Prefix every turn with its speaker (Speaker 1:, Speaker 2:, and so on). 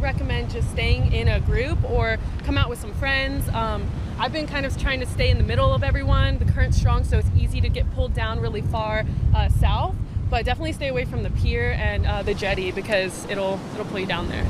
Speaker 1: would recommend just staying in a group or come out with some friends. I've been kind of trying to stay in the middle of everyone. The current's strong, so it's easy to get pulled down really far south, but definitely stay away from the pier and the jetty because it'll pull you down there.